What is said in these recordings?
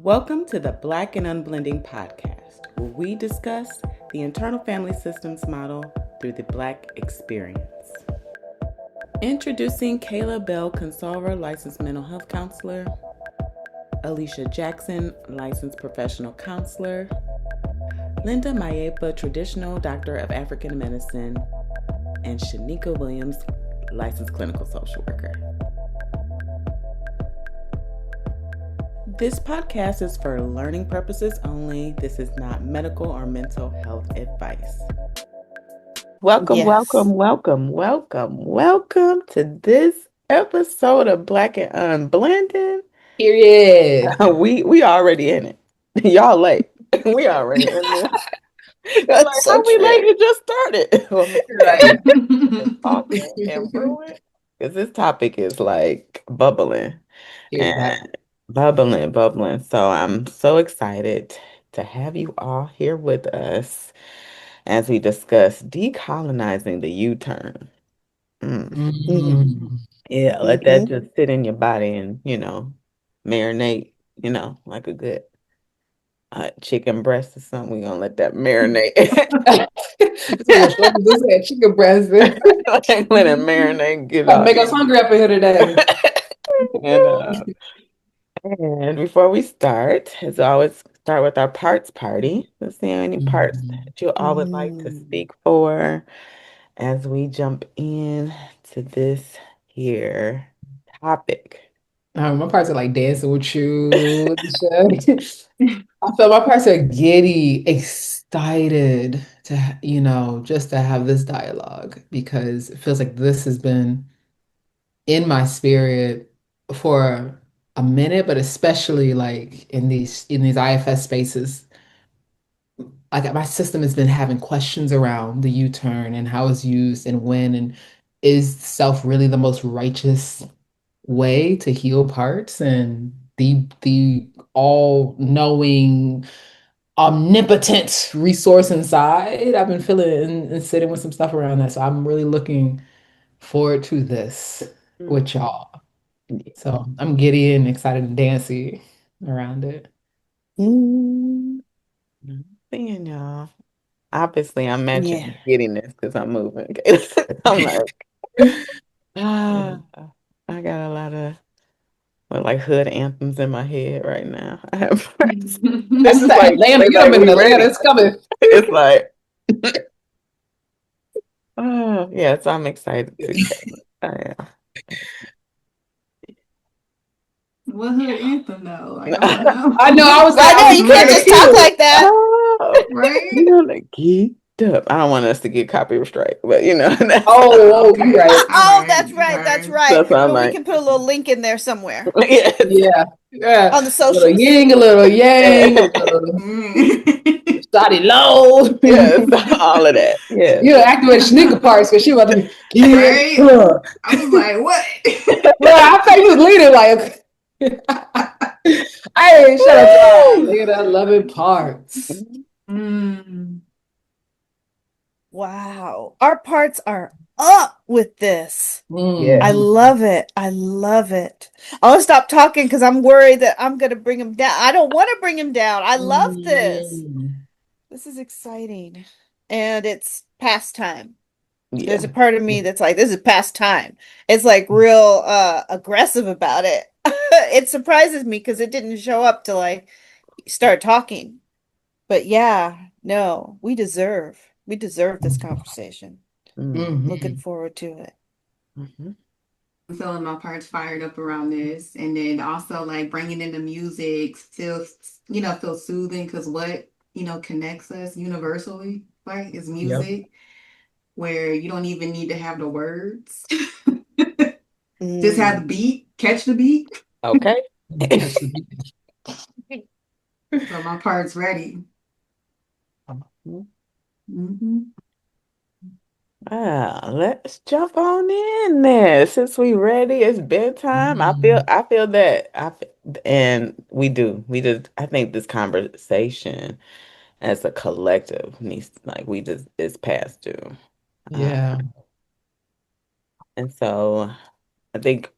Welcome to the Black and Unblending podcast, where we discuss the internal family systems model through the Black experience. Introducing Kayla Bell Consalver, licensed mental health counselor, Alicia Jackson, licensed professional counselor, Linda Mayepa, traditional doctor of African medicine, and Shanika Williams, licensed clinical social worker. This podcast is for learning purposes only. This is not medical or mental health advice. Welcome to this episode of Black and Unblending. Period. We already in it. Y'all late. We already in this. Like, That's how so we late? true. It just started. Right. Talking and brewing. Because this topic is like bubbling. Hear that. And bubbling. So I'm so excited to have you all here with us as we discuss decolonizing the U-turn. Mm. Mm. Yeah, let that just sit in your body and, marinate, like a good chicken breast or something. We're gonna let that marinate. That's what your shoulders just said, chicken breast. Let it marinate and get Gotta all make us hungry up in here today. and and before we start, as always, start with our parts party. Let's see how many parts that you all would like to speak for as we jump in to this here topic. My parts are like dancing with you. I feel my parts are giddy, excited to, just to have this dialogue because it feels like this has been in my spirit for a minute, but especially like in these IFS spaces, like my system has been having questions around the U-turn and how it's used and when, and is self really the most righteous way to heal parts and the all-knowing omnipotent resource inside. I've been feeling and sitting with some stuff around that. So I'm really looking forward to this with y'all. So I'm giddy and excited and dancy around it. Mm. Seeing y'all. Obviously, I'm matching giddiness because I'm moving. I'm like, ah, I got a lot of like hood anthems in my head right now. I have this That's is that like Atlanta. they You know, like I'm in we Atlanta. ready. It's coming. It's like, oh yeah, so I'm excited too. Yeah. What hood anthem though? Like I want to know. I know. I was like, I I know was you can't very just talk cute. like that. Oh, Right? like geeked up. I don't want us to get copyright strike, but that's Oh, you Okay. right. All Oh, right. that's right. That's Okay. right. that's why I'm But we like, can put a little link in there somewhere yes. Yeah, yeah. on the A little socials. yin, a little yang, a little Mm. shotty low. Yes, all of that. Yes. You know, activate sneaker parts because she about to get Right? her. I was like, what? Well, I thought you was leading like. Hey, shout out to all. Look at that loving parts. Mm. Wow. Our parts are up with this. Yeah. I Mm. love it. I love it. I'll stop talking because I'm worried that I'm going to bring him down. I don't want to bring him down. I love this. Mm. This is exciting. And it's past time. There's a Yeah. part of me that's like, this is past time. It's like real aggressive about it. It surprises me because it didn't show up till I start talking. But yeah, no, we deserve this conversation. Mm. Looking Mhm. forward to it. Mhm. I'm feeling my parts fired up around this. And then also like bringing in the music feels soothing because what connects us universally, right, is Yep. music where you don't even need to have the words. Just have the Mm. beat, catch the beat. Okay. Catch the beat. So my part's ready. Hmm. Let's jump on in there. Since we ready, it's bedtime. I feel that. And we do. We just I think this conversation as a collective needs like we just is past due. Uh, Yeah. and so I think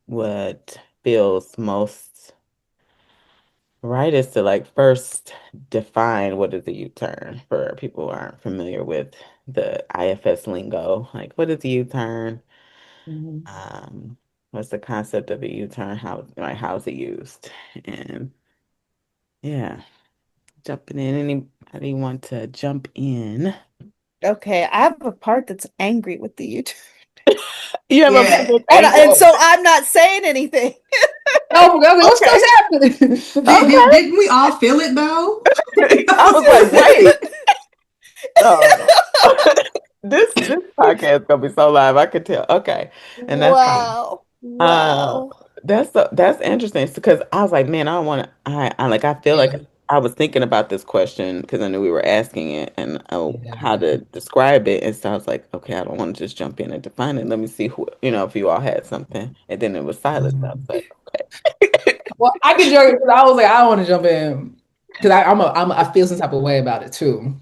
what feels most right, is to like first define what is a U-turn for people who aren't familiar with the IFS lingo. Like, what is a U-turn? Mhm. Um, what's the concept of a U-turn? How is it used? And yeah, jumping in. Anybody want to jump in? Okay, I have a part that's angry with the YouTube. You have a Yeah. public And angry. so I'm not saying anything. Oh, I was like, what's Okay, happening? okay. Didn't we all feel it though? I was like, wait. Oh, this podcast is gonna be so live. I could tell. Okay, and that's fine. Wow. Uh, Wow. that's interesting because I was like, man, I don't want to. I feel like Yeah, I was thinking about this question because I knew we were asking it and yeah. how to describe it, and so I was like, okay, I don't want to just jump in and define it. Let me see who if you all had something, and then it was silence. I was Mhm. like, okay. Well, I can joke because I was like, I don't want to jump in because I feel some type of way about it too.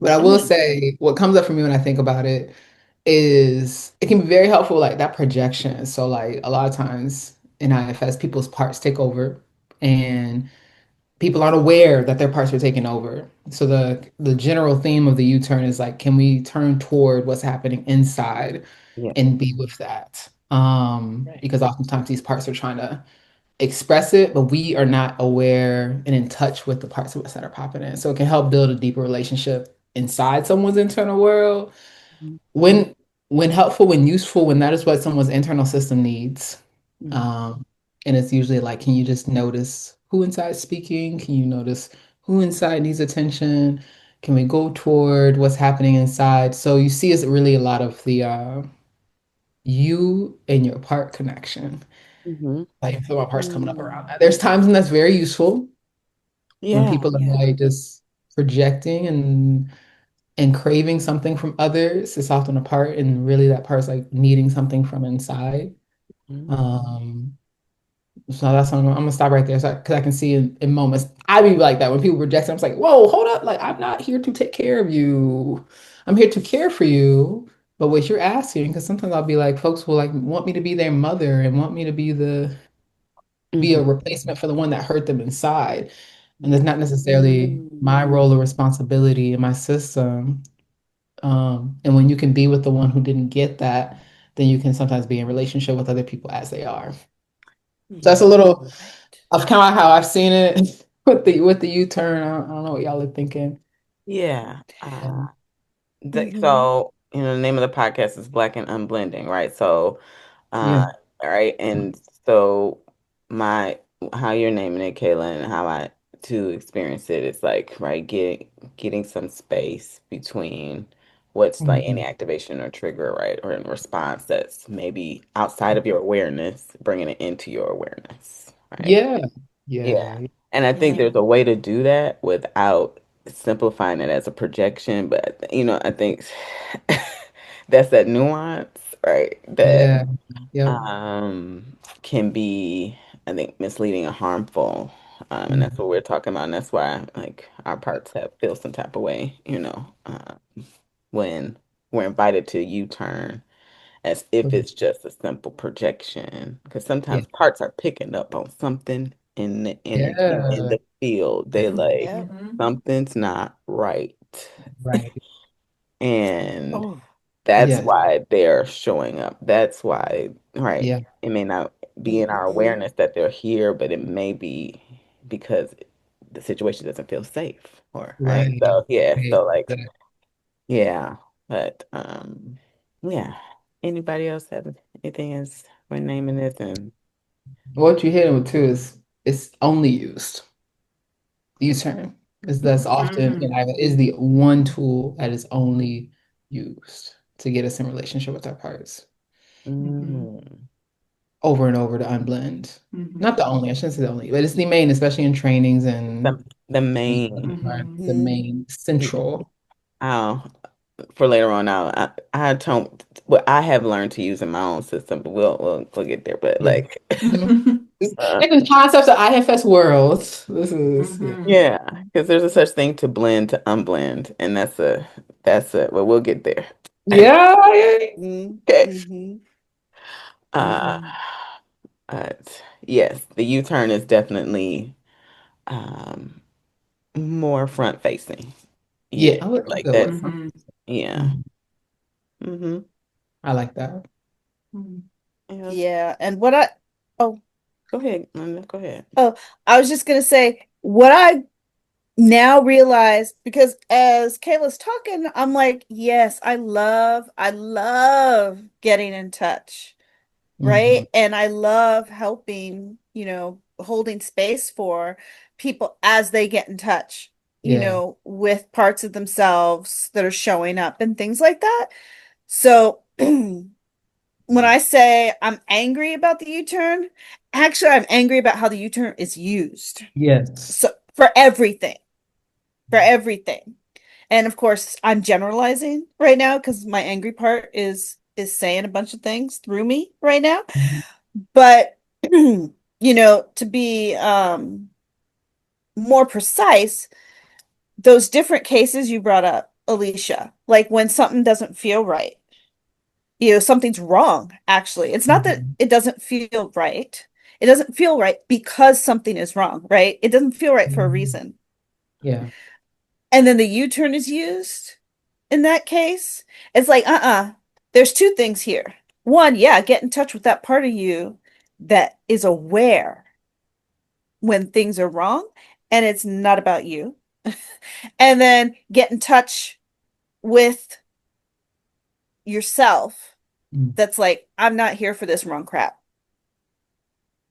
But I will Mm, say what comes up for me when I think about it is it can be very helpful, like that projection. So like a lot of times in IFS, people's parts take over and people aren't aware that their parts are taking over. So the general theme of the U-turn is like, can we turn toward what's happening inside yeah. and be with that? Right. Because oftentimes these parts are trying to express it, but we are not aware and in touch with the parts of us that are popping in. So it can help build a deeper relationship inside someone's internal world Mm, when helpful, when useful, when that is what someone's internal system needs. mm, Um, and it's usually like, can you just notice who inside is speaking? Can you notice who inside needs attention? Can we go toward what's happening inside? So you see, it's really a lot of the you and your part connection. mhm. Like I feel my parts coming up around Mm. that. There's times when that's very useful when Yeah. people are Yeah. like just projecting and craving something from others. It's often a part, and really that part's like needing something from inside. Mm, Um, so that's I'm gonna stop right there, so because I can see in moments I be like that when people reject. I'm just like, whoa, hold up! Like I'm not here to take care of you. I'm here to care for you. But what you're asking, because sometimes I'll be like, folks will like want me to be their mother and want me to be a mhm, replacement for the one that hurt them inside. And that's not necessarily my Mm. role or responsibility in my system. And when you can be with the one who didn't get that, then you can sometimes be in relationship with other people as they are. So that's yeah. a little Right. of kind of how I've seen it with the U-turn. I don't know what y'all are thinking. Yeah. Um, Hmm. So, the name of the podcast is Black and Unblending, right? So, yeah. uh, all right, and so my how you're naming it, Kayla, and how I to experience it, it's like, right, getting some space between what's like any Mhm. activation or trigger, right, or in response that's maybe outside of your awareness, bringing it into your awareness, right? Yeah. Yeah. Yeah. And I think Yeah. there's a way to do that without simplifying it as a projection, but I think that's that nuance, right? That Yeah. Yep. can be, I think, misleading and harmful. And that's Mhm. what we're talking about. And that's why like our parts have feel some type of way, when we're invited to U-turn as if it's just a simple projection. Because Yeah. sometimes parts are picking up on something in the energy, in Yeah. the field. They like Yep. Mm-hmm. something's not right. Right. And Oh. that's Yes. why they're showing up. That's why, right? Yeah. It may not be in our Hmm. awareness that they're here, but it may be because the situation doesn't feel safe or right. Right. So yeah, Right. so like yeah, but yeah. Anybody else have anything as we're naming this and What you hit with too is it's only used. U-turn is that's often Mm-hmm. is the one tool that is only used to get us in relationship with our parts Mm-hmm. mm, over and over to unblend. Mm-hmm. Not the only, I shouldn't say the only, but it's the main, especially in trainings the and the in main Mm-hmm. the main central. oh for later on out I don't well I have learned to use in my own system, but we'll get there. But Yeah. like Mhm. uh, It's the concepts of IFS world. This is yeah. Mm-hmm. yeah, because there's a such thing to blend to unblend, and that's a well we'll get there. Yeah, yeah. Okay. Mm-hmm. Uh, Hmm. yes, the U-turn is definitely um more front facing. Yeah, Yeah, oh, that's a like good one. that's Mm-hmm. yeah. Mhm. Hmm. I like that. Yes. Yeah, and what I oh Go ahead. Go ahead. oh I was just gonna say what I now realize because as Kayla's talking, I'm like, yes, I love getting in touch, Hmm. right? And I love helping, holding space for people as they get in touch, Yeah. with parts of themselves that are showing up and things like that. So when I say I'm angry about the U-turn, actually I'm angry about how the U-turn is used. Yes. So for everything. And of course, I'm generalizing right now because my angry part is saying a bunch of things through me right now. Mhm. But to be more precise, those different cases you brought up, Alicia, like when something doesn't feel right, something's wrong, actually. It's not that Mhm. it doesn't feel right. It doesn't feel right because something is wrong, right? It doesn't feel right for a Mhm. reason. Yeah. And then the U-turn is used in that case. It's like, there's two things here. One, yeah, get in touch with that part of you that is aware when things are wrong and it's not about you. And then get in touch with yourself that's like, I'm not here for this wrong crap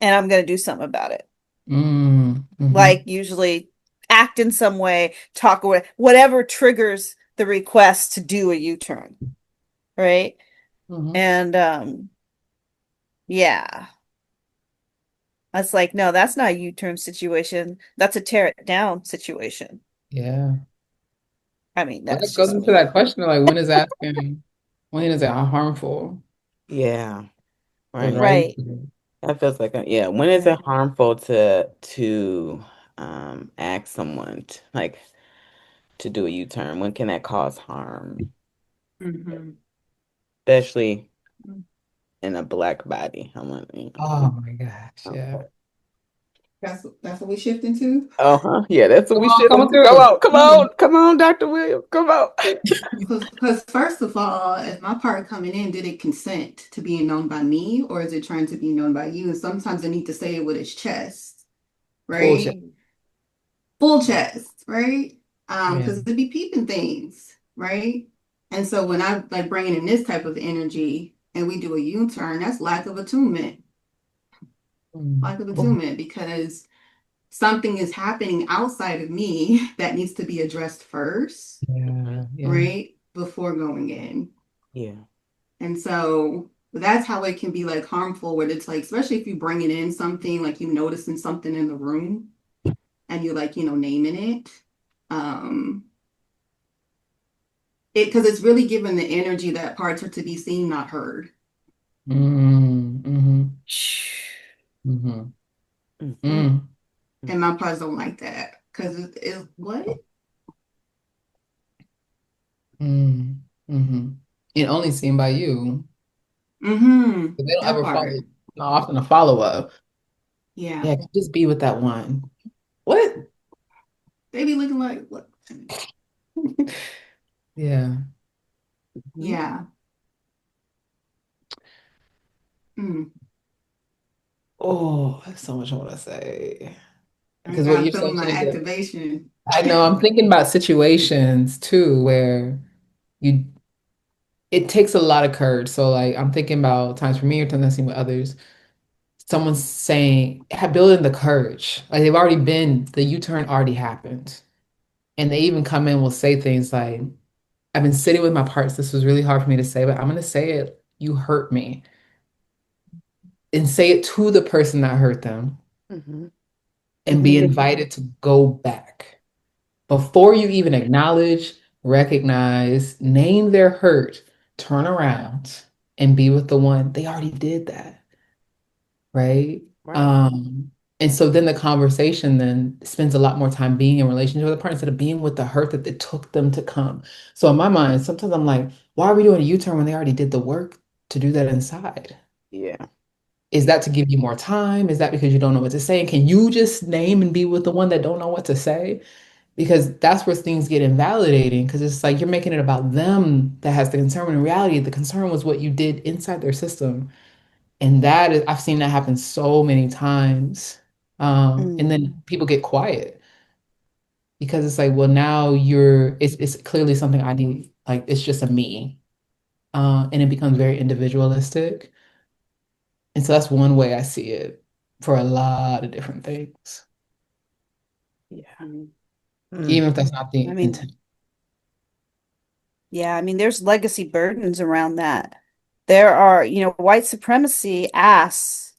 and I'm going to do something about it. Mm. Like, Hmm. usually act in some way, talk or whatever triggers the request to do a U turn, right? Hmm. And yeah, that's like, no, that's not a U turn situation. That's a tear it down situation. Yeah. I mean, Well, that's that goes just into me. that question of like when is it harmful? Yeah. Because Right. right. Right. That feels like yeah. When is it Right. harmful to ask someone like to do a U-turn? When can that cause harm? Mm-hmm. Especially in a black body. I want, Oh my gosh. Yeah. okay. That's what we shift into. Uh-huh. Yeah, that's what Come we on, should come on come through. on, come Mhm. on, come on, Dr. Williams. Come on. Because first of all, if my part coming in, did it consent to being known by me, or is it trying to be known by you? And sometimes I need to say it with his chest, Full check. right? Full chest, right? Yeah. Because it be peeping things, right? And so when I like bringing in this type of energy and we do a U-turn, that's lack of attunement, Mm. lack of Oh, attunement, because something is happening outside of me that needs to be addressed first, yeah. Yeah. right? Before going in. Yeah. And so that's how it can be like harmful, where it's like, especially if you bringing in something, like you noticing something in the room and you like, naming it. Um, because it's really given the energy that parts are to be seen, not heard. Mm. Mm-hmm. Shh. Mm-hmm. Mm-hmm. Mm. And my parts don't like that. Because it's what? Mm. Mm-hmm. And only seen by you. Mm-hmm. They don't That ever follow, part. not often a follow-up. Yeah. Yeah, just be with that one. What? They be looking like, what? Yeah. Mm-hmm. Yeah. Mm. Oh, there's so much I want to say. Because what I'm you're feeling saying, my Shanika, activation. I know I'm thinking about situations too where you it takes a lot of courage. So like I'm thinking about times for me or times I've seen with others, someone's saying, building the courage. Like they've already been, the U-turn already happened. And they even come in will say things like, I've been sitting with my parts. This was really hard for me to say, but I'm gonna say it. You hurt me. And say it to the person that hurt them Mm-hmm. and be invited to go back. Before you even acknowledge, recognize, name their hurt, turn around and be with the one. They already did that, right? Right. And so then the conversation then spends a lot more time being in relationship with the partner instead of being with the hurt that it took them to come. So in my mind, sometimes I'm like, why are we doing a U-turn when they already did the work to do that inside? Yeah. Is that to give you more time? Is that because you don't know what to say? And can you just name and be with the one that don't know what to say? Because that's where things get invalidating because it's like you're making it about them that has the concern when in reality the concern was what you did inside their system. And that is, I've seen that happen so many times. And then Mm. people get quiet because it's like, well, now it's clearly something I need. Like it's just a me. And it becomes very individualistic. And so that's one way I see it for a lot of different things, Yeah. Mm. Mm. even if that's not I the mean, intent. yeah, I mean, there's legacy burdens around that. There are, white supremacy asks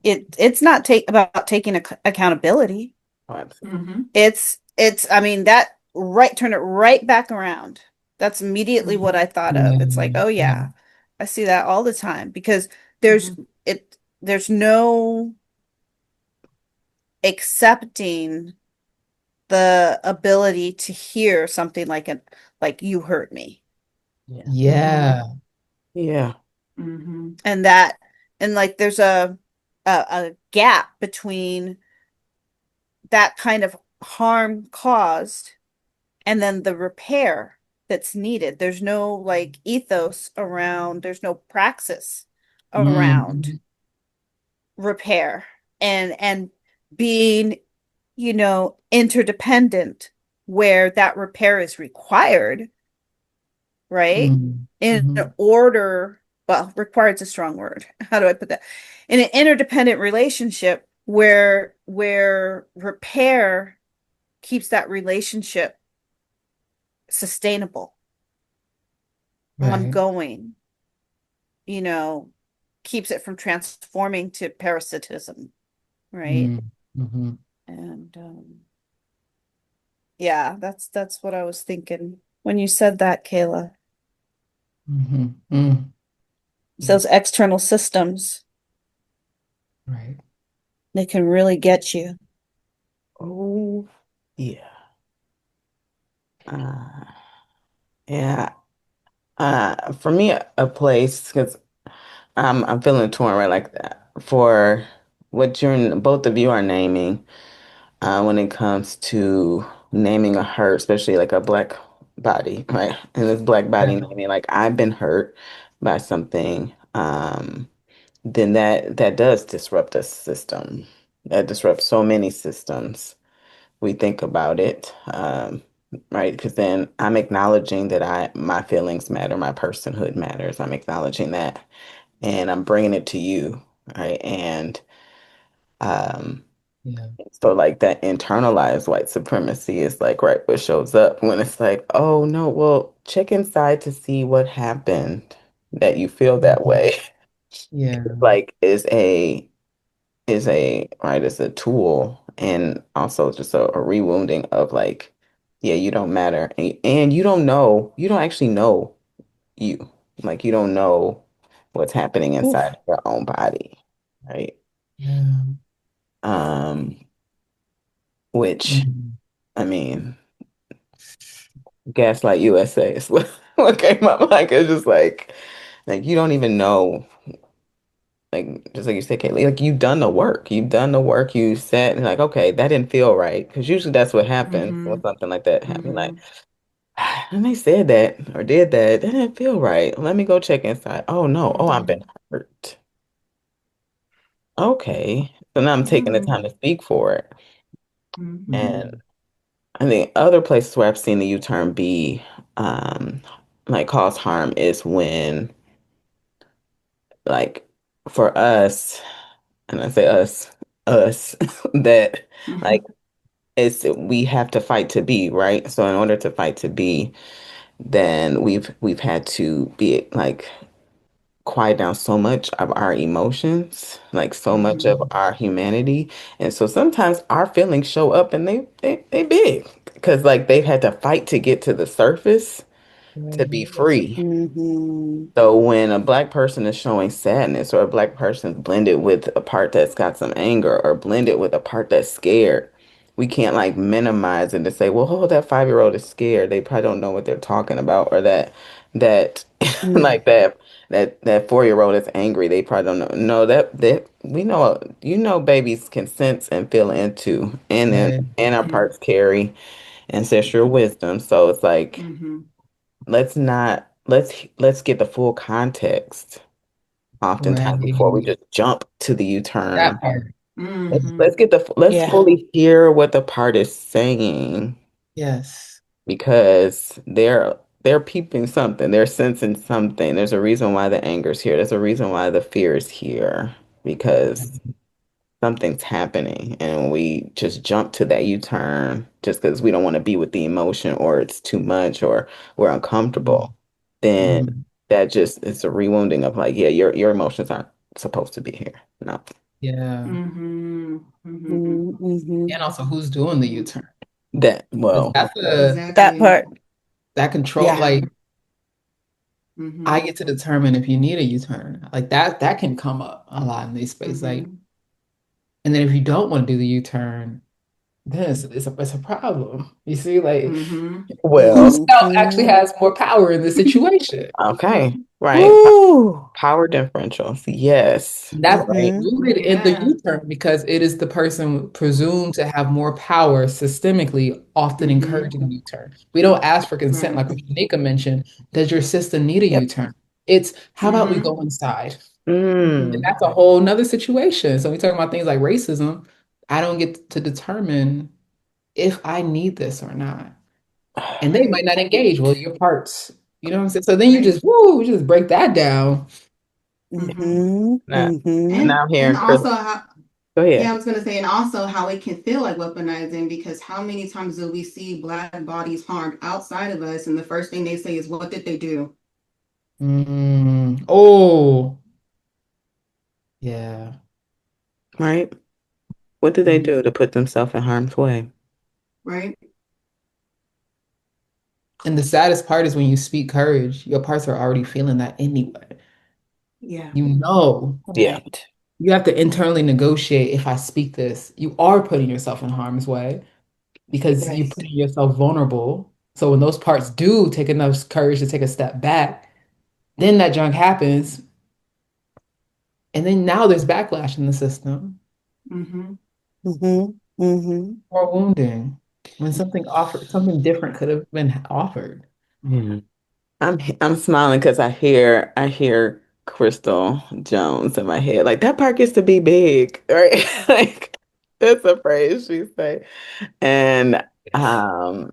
it's not take about taking accountability. Oh, absolutely. Mm-hmm. I mean, that right, turn it right back around. That's immediately what I thought Yeah, of. It's like, oh yeah, yeah, I see that all the time because there's Mm-hmm. there's no accepting the ability to hear something like you hurt me. Yeah. Mm-hmm. yeah. Yeah. Mm-hmm. And that and like there's a gap between that kind of harm caused and then the repair that's needed. There's no like ethos around, there's no praxis around Mhm. repair and being, interdependent where that repair is required, right? Mhm. In Mhm. order, well, required is a strong word. How do I put that? In an interdependent relationship where repair keeps that relationship sustainable, Right. ongoing, you know, keeps it from transforming to parasitism, right? Mm. Mhm. And yeah, that's what I was thinking when you said that, Kayla. Mhm. Mm. It's Yeah. those external systems, Right. they can really get you. Oh, yeah. Uh, yeah. For me, a place because I'm feeling torn right like that for what both of you are naming. When it comes to naming a hurt, especially like a black body, right? And this black body Yeah. naming, like I've been hurt by something, then that does disrupt a system. That disrupts so many systems. We think about it, right? Because then I'm acknowledging that my feelings matter, my personhood matters. I'm acknowledging that, and I'm bringing it to you, right? And um, Yeah. so like that internalized white supremacy is like right what shows up when it's like, oh no, well, check inside to see what happened that you feel that Mhm. way. Yeah. Like is a right is a tool and also just a rewounding of like, yeah, you don't matter. And you don't actually know you. Like you don't know what's happening inside Oof. of your own body, right? Yeah. Um, which Mhm. I mean. Gaslight USA is what came up. Like it's just like you don't even know. Like just like you said, Kaylee, like you've done the work. You've done the work. You said and like, okay, that didn't feel right. Because usually that's what happens Mm-hmm. when something like that happens. Mm-hmm. Like, and they said that or did that. That didn't feel right. Let me go check inside. Oh no. Oh, I've Mm-hmm. been hurt. Okay. So now I'm taking the Mm-hmm. time to speak for it. Mm-hmm. And Mhm. I think other places where I've seen the U-turn be like cause harm is when like for us, and I say us, that like it's we have to fight to be, right? So in order to fight to be, then we've had to be like quiet down so much of our emotions, like so much of Mm-hmm. our humanity. And so sometimes our feelings show up and they big because like they've had to fight to get to the surface to be Right. free. Hmm. So when a black person is showing sadness or a black person is blended with a part that's got some anger or blended with a part that's scared, we can't like minimize it to say, well, oh, that 5-year-old is scared. They probably don't know what they're talking about, or that Mm, like that 4-year-old is angry. They probably don't know. No, that we know, babies can sense and feel into, yeah, and our Mm-hmm. parts carry ancestral wisdom. So it's like, Mm-hmm. let's not let's get the full context oftentimes before we right. just jump to the That U-turn. part. Mm-hmm. Let's Yeah. fully hear what the part is saying, Yes. because they're peeping something, they're sensing something. There's a reason why the anger's here. There's a reason why the fear is here, because something's happening, and we just jump to that U-turn just because we don't want to be with the emotion, or it's too much, or we're uncomfortable. Then Mhm. that just is a rewounding of like, yeah, your emotions aren't supposed to be here. No. Yeah. Mm-hmm. Mm-hmm. Mm-hmm. And also who's doing the U-turn? That, 'Cause well, that's a That Exactly. part. that control, Yeah. like I Mm-hmm. get to determine if you need a U-turn. Like that can come up a lot in these spaces. Like, Mm-hmm. and then if you don't want to do the U-turn, then it's a problem. You see, like Mm-hmm. well, whose self Mm-hmm. actually has more power in this situation? okay, right. Ooh. Power differentials. Yes. That's Right. Mm-hmm. rooted in the Yeah. U-turn because it is the person presumed to have more power systemically, often Mm-hmm. encouraging a U-turn. We don't ask for consent, Right. like what Shanika mentioned. Does your sister need a Yep. U-turn? It's how about we Mm-hmm. go inside? And Mm-hmm. Mm. that's a whole nother situation. So we talk about things like racism. I don't get to determine if I need this or not. And they Right. might not engage. Well, your parts, you know what I'm saying? So then you Right. just, woo, you just break that down. Mm-hmm. Mm-hmm. Now, Mm-hmm. now I'm And hearing Chris. also how Go yeah, I ahead. was gonna say, and also how it can feel like weaponizing because how many times do we see Black bodies harmed outside of us, and the first thing they say is, "What did they do?" Mm. Oh, yeah. Right. What do they do to put themselves in harm's way? Right? And the saddest part is when you speak courage, your parts are already feeling that anyway. Yeah. You know, Yeah. Right. you have to internally negotiate if I speak this, you are putting yourself in harm's way because you're Right. putting yourself vulnerable. So when those parts do take enough courage to take a step back, then that junk happens. And then now there's backlash in the system Mm-hmm. Mm-hmm. Mm-hmm. or wounding when something different could have been offered. Yeah. I'm smiling because I hear Crystal Jones in my head. Like that part gets to be big, right? Like that's a phrase she say. And um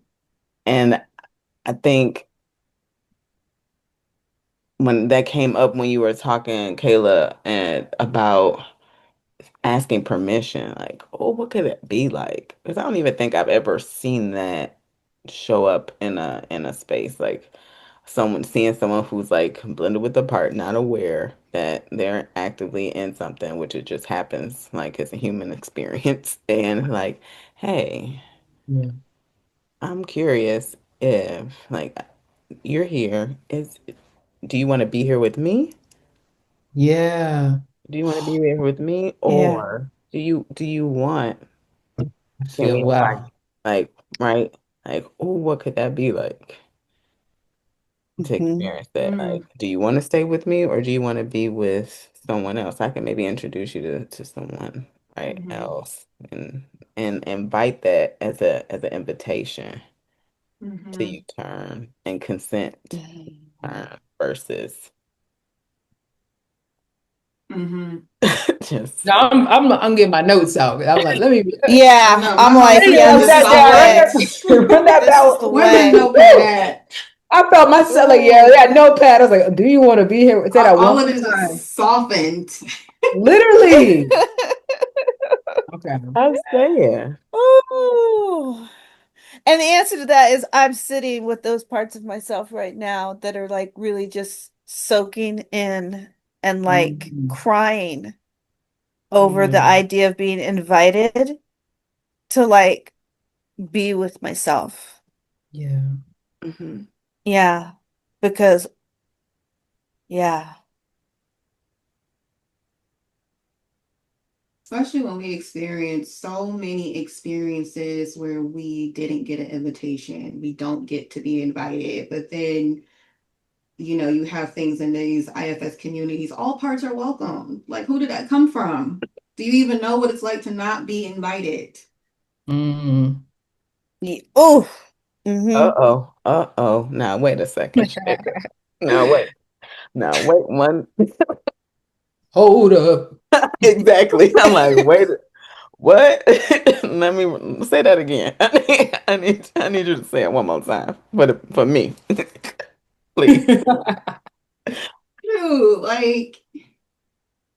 and I think when that came up when you were talking, Kayla, and about asking permission, like, oh, what could it be like? Because I don't even think I've ever seen that show up in a space like seeing someone who's like blended with the part, not aware that they're actively in something, which it just happens like it's a human experience, and like, hey, Yeah. I'm curious if like you're here, is do you want to be here with me? Yeah. Do you want to be here with me, Yeah. or do you want? I Can feel we invite, well. like, right? Like, oh, what could that be like to Mm-hmm. experience that? Mm. Like, do you want to stay with me, or do you want to be with someone else? I can maybe introduce you to someone right Mm-hmm. else, and invite that as an invitation to Mm-hmm. you turn and consent Mm-hmm. turn versus Mm-hmm. just No, I'm getting my notes out. I'm like, let me I Yeah. know I'm my like, notes Hey, is yeah, I just this sat is the down, run way. solid. that, run that This is the out. Where's the way. notepad Woo! at? I felt myself like, yeah, Ooh. yeah, notepad. I was like, do you want to be here? Say that one All of more this time. is softened. Literally. Okay. I'm saying. Ooh. And the answer to that is I'm sitting with those parts of myself right now that are like really just soaking in and like Mhm. crying over the Yeah. idea of being invited to like be with myself. Yeah. Hmm. Yeah. Because, yeah. Especially when we experience so many experiences where we didn't get an invitation, we don't get to be invited, but then you have things in these IFS communities, all parts are welcome. Like, who did that come from? Do you even know what it's like to not be invited? Mm. Oh. Mm-hmm. Uh-oh. Uh-oh. Now wait a second, Shanika. Now wait. Now wait one. Hold up. Exactly. I'm like, wait, what? Let me say that again. I need you to say it one more time for me. Please. True. Like,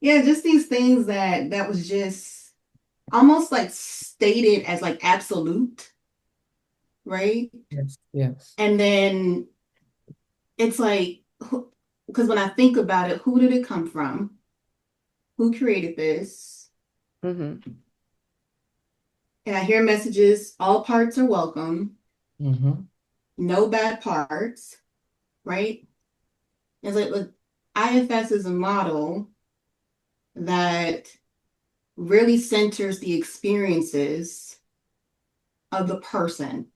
yeah, just these things that was just almost like stated as like absolute, right? Yes, yes. And then it's like, because when I think about it, who did it come from? Who created this? Hmm. And I hear messages, all parts are welcome, Hmm. no bad parts, right? It's like, look, IFS is a model that really centers the experiences of the person,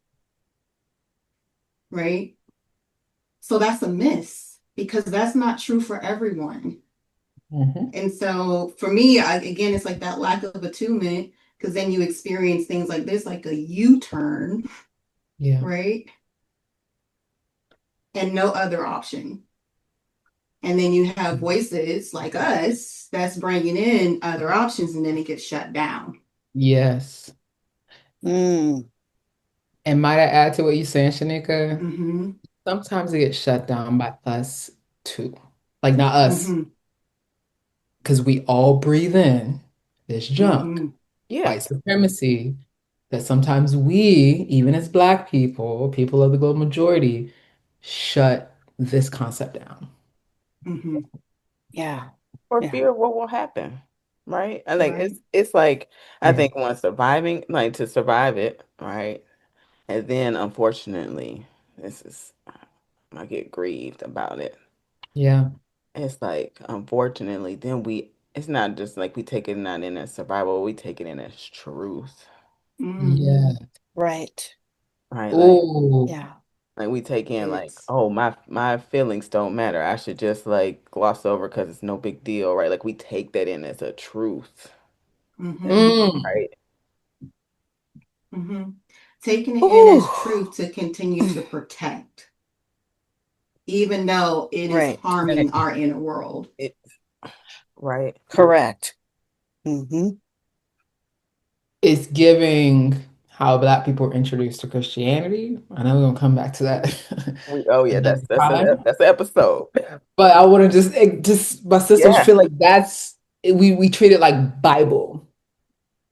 right? So that's a miss because that's not true for everyone. Hmm. And so for me, again, it's like that lack of attunement because then you experience things like this, like a U turn, Yeah. right? And no other option. And then you have voices like us that's bringing in other options and then it gets shut down. Yes. Mm. And might I add to what you're saying, Shanika? Mm-hmm. Sometimes it gets shut down by us too. Like not us, Mm-hmm. because we all breathe in this junk, Mm-hmm. Yeah. white supremacy, that sometimes we, even as Black people, people of the global majority, shut this concept down. Mm-hmm. Yeah. For Yeah. fear of what will happen. Right? I think Right. it's like I Yeah. think when surviving, like to survive it, right? And then unfortunately, this is I get grieved about it. Yeah. It's like, unfortunately, then it's not just like we take it not in as survival, we take it in as truth, Mm-hmm. Yeah. Right. right? Oh, Yeah. Like we take in like, It's oh, my feelings don't matter. I should just like gloss over because it's no big deal, right? Like we take that in as a truth, mm-hmm. mm, right? Mm-hmm. Taking it in Ooh. as truth to continue to protect, even though it is Right. harming right. our inner world. It, right. Correct. Mm-hmm. It's giving how Black people were introduced to Christianity. I know we're gonna come back to that Oh yeah, another time. that's an episode. But I want to just my sisters Yeah. feel like we treat it like Bible,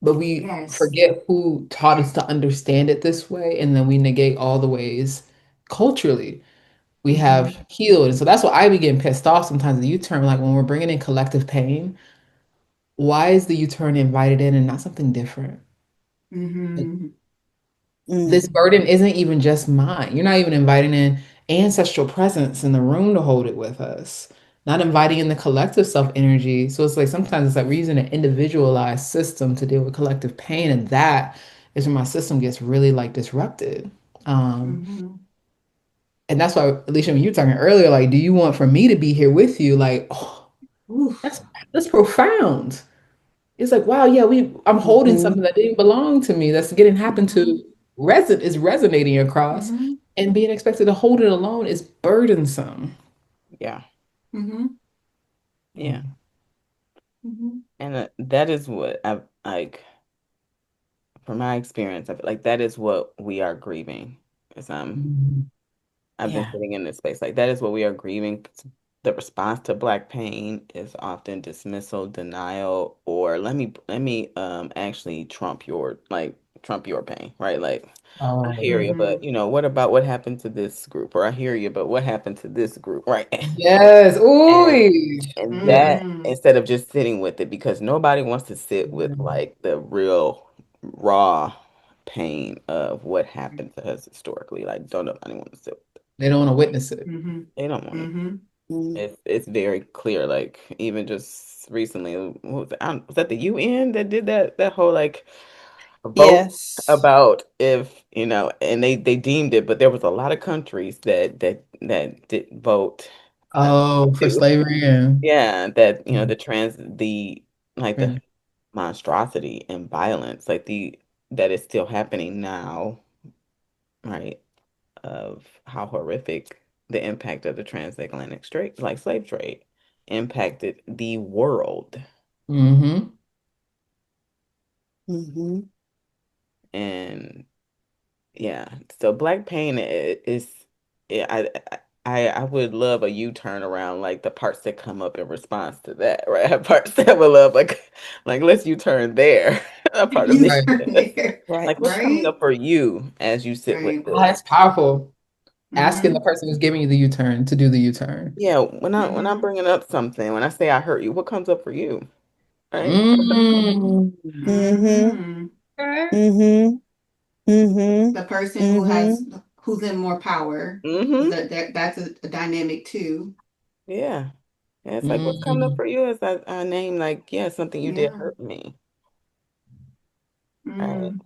but we Yes. forget who taught us to understand it this way, and then we negate all the ways culturally we Mm-hmm. have healed. And so that's why I be getting pissed off sometimes the U-turn, like when we're bringing in collective pain, why is the U-turn invited in and not something different? Mm-hmm. This Mm. burden isn't even just mine. You're not even inviting in ancestral presence in the room to hold it with us, not inviting in the collective self energy. So it's like sometimes it's like we're using an individualized system to deal with collective pain, and that is when my system gets really like disrupted. Um, Mm-hmm. and that's why, Alicia, when you were talking earlier, like, do you want for me to be here with you? Like, oh, that's Oof. that's profound. It's like, wow, yeah, I'm holding Mm-hmm. something that didn't belong to me that's getting happened Mm-hmm. to is resonating across, Mm-hmm. and being expected to hold it alone is burdensome. Yeah. Mm-hmm. Yeah. Mm. Mm-hmm. And that is what I like from my experience. I feel like that is what we are grieving. Is Mhm. I've been Yeah. sitting in this space. Like that is what we are grieving. The response to Black pain is often dismissal, denial, or let me actually trump your pain, right? Like I Oh, hear you, Mm-hmm. but what about what happened to this group? Or I hear you, but what happened to this group, right? yes. And Ooh. Yes. that Mm-hmm. instead of just sitting with it, because nobody wants to sit with Mhm. like the real raw pain of what happened to us historically. Like don't nobody want to sit with it. They don't want to witness it. Mm-hmm. They don't want to. Mm-hmm. Mm. It's very clear. Like even just recently, was that the UN that did that whole like vote Yes. about if and they deemed it, but there was a lot of countries that did vote Oh, for too. slavery and Yeah, that the like the yeah. monstrosity and violence like the that is still happening now, right? Of how horrific the impact of the transatlantic straight like slave trade impacted the world. Mm-hmm. Hmm. And yeah, so Black Pain is yeah, I would love a U-turn around like the parts that come up in response to that, right? I have parts that would love like let's U-turn there. A part of You me Right. turn there, Right. like what's coming right? up for you as you sit with Right. Oh, this. that's powerful. Asking the Mm-hmm. person who's giving you the U-turn to do the U-turn. Yeah, when I'm Mm-hmm. bringing up something, when I say I hurt you, what comes up for you, right? Mm. Hmm. Mm-hmm. Hmm. Hmm. The person Hmm. who's in more power, because Mm-hmm. that's a dynamic too. Yeah. Yeah, it's like what's coming up Mm. for you is a name like, yeah, something you did Yeah. hurt me. Right. Mm.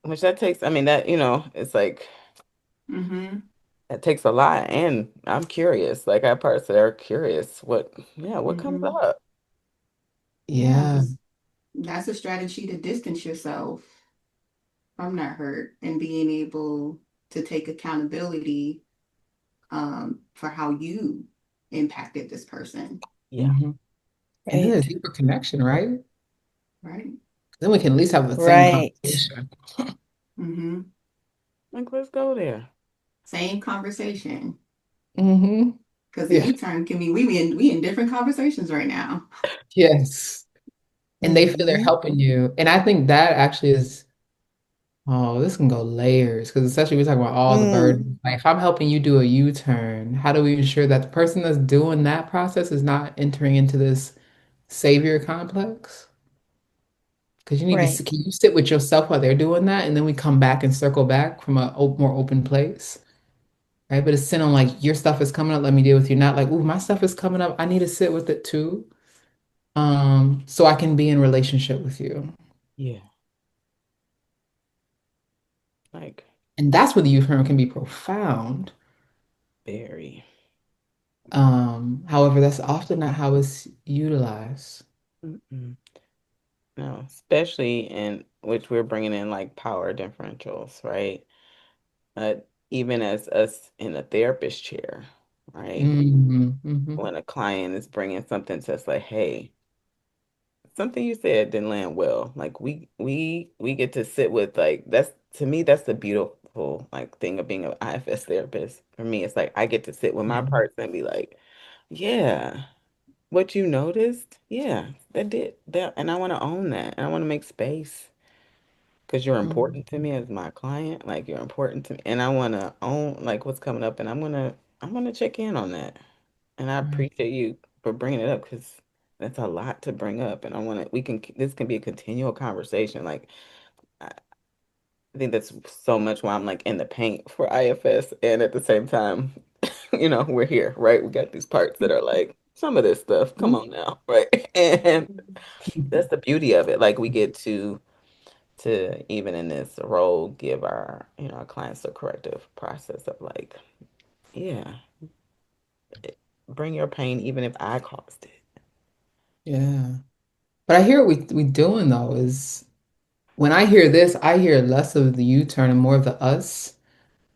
Which that takes, I mean, it's like Mm-hmm. that takes a lot. And I'm curious. Like I have parts that are curious. What comes Mm-hmm. up? Yeah, Yeah. because that's a strategy to distance yourself from that hurt and being able to take accountability for how you impacted this person. Yeah. Hmm. And then a Right. deeper connection, right? Right. Then we can at least have the same Right. conversation. Mm-hmm. Like let's go there. Same conversation. Hmm. Because the Yeah. U-turn can mean we in different conversations right now. Yes. And they feel they're Hmm. helping you. And I think that actually is, oh, this can go layers because especially we're talking about all the Mm. burden. Like if I'm helping you do a U-turn, how do we ensure that the person that's doing that process is not entering into this savior complex? Because you need to Right. can you sit with yourself while they're doing that, and then we come back and circle back from a more open place, right? But it's sitting on like your stuff is coming up, let me deal with you. Not like, ooh, my stuff is coming up, I need to sit with it too, so I can be in relationship with you. Yeah. Like And that's where the U-turn can be profound. very. However, that's often not how it's utilized. Mm-mm. No, especially in which we're bringing in like power differentials, right? Uh, Even as us in a therapist chair, right? Hmm. Hmm. When a client is bringing something to us like, hey, something you said didn't land well. Like we get to sit with like that's to me that's the beautiful like thing of being an IFS therapist. For me, it's like I get to sit with my parts and be like, yeah, what you noticed, yeah, that did that, and I want to own that, and I want to make space because you're important to me as my client. Like you're important to me, and I want to own like what's coming up, and I'm gonna check in on that. And I Right. appreciate you for bringing it up because that's a lot to bring up. And this can be a continual conversation. Like, I think that's so much why I'm like in the paint for IFS. And at the same time, we're here, right? We got these parts that are like, some of this stuff, come on now, right? And that's the beauty of it. Like, we get to even in this role, give our clients a corrective process of like, yeah, bring your pain, even if I caused it. Yeah. But I hear what we doing though is when I hear this, I hear less of the U-turn and more of the us.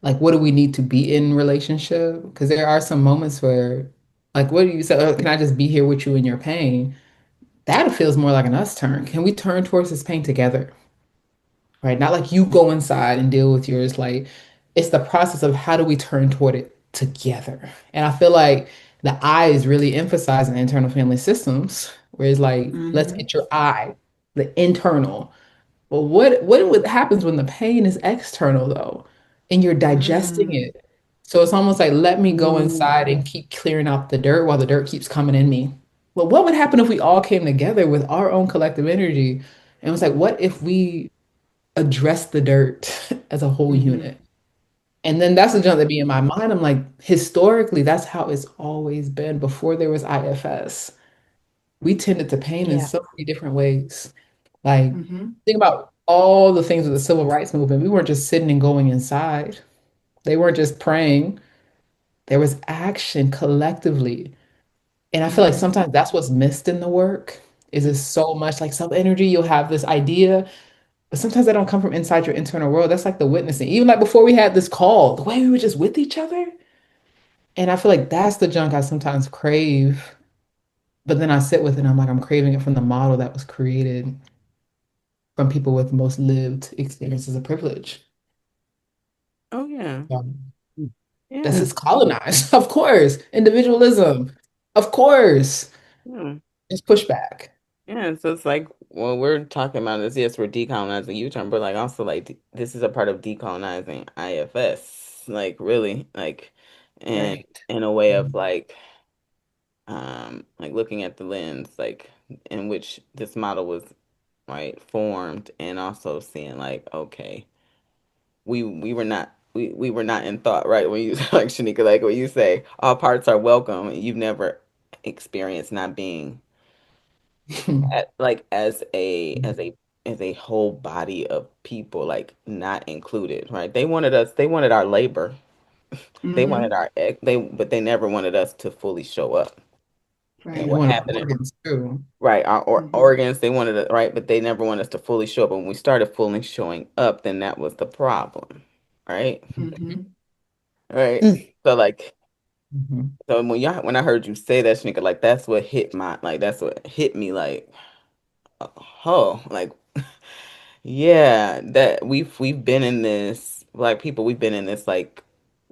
Like, what do we need to be in relationship? Because there are some moments where, like, what do you say? Oh, can I just be here with you in your pain? That feels more like an us turn. Can we turn towards this pain together? Right? Not like you go inside and deal with yours. Like, it's the process of how do we turn toward it together? And I feel like the I is really emphasizing internal family systems, whereas like, let's Mm-hmm. get your I, the internal. Well, what happens when the pain is external though, and you're digesting Mm-hmm. it? So it's almost like let me go Mm. inside and keep clearing out the dirt while the dirt keeps coming in me. Well, what would happen if we all came together with our own collective energy? And it was like, what if we address the dirt as a whole Mm-hmm. unit? And then that's the jump that be in my mind. I'm like, historically, that's how it's always been before there was IFS. We tended to pain in Yeah. so many different ways. Like, Mm-hmm. think about all the things with the civil rights movement. We weren't just sitting and going inside. They weren't just praying. There was action collectively. And I feel like Mm-hmm. sometimes that's what's missed in the work is it's so much like self energy. You'll have this idea, but sometimes that don't come from inside your internal world. That's like the witnessing. Even like before we had this call, the way we were just with each other. And I feel like that's the junk I sometimes crave. But then I sit with it and I'm like, I'm craving it from the model that was created from people with most lived experiences of privilege. Oh yeah. Um, this Yeah. is colonized, of course. Individualism, of course. Yeah. It's pushback. Yeah, so it's like, well, we're talking about this. Yes, we're decolonizing U-turn, but like also like this is a part of decolonizing IFS. Like really, and Right. in a way of like looking at the lens like in which this model was right formed, and also seeing like, okay, we were not in thought, right? When you like Shanika, like when you say all parts are welcome, you've never experienced not being like as a whole body of people, like not included, right? They wanted our labor, they Mm-hmm. wanted but they never wanted us to fully show up. And They Right. what wanted happened? organs too. Right, our Mm-hmm. organs, they wanted it, right, but they never wanted us to fully show up. And when we started fully showing up, then that was the problem, right? Mm-hmm. Right. Mm. So like, Mhm. so when I heard you say that, Shanika, like that's what hit me, like, oh, like, yeah, that we've been in this, Black people, we've been in this like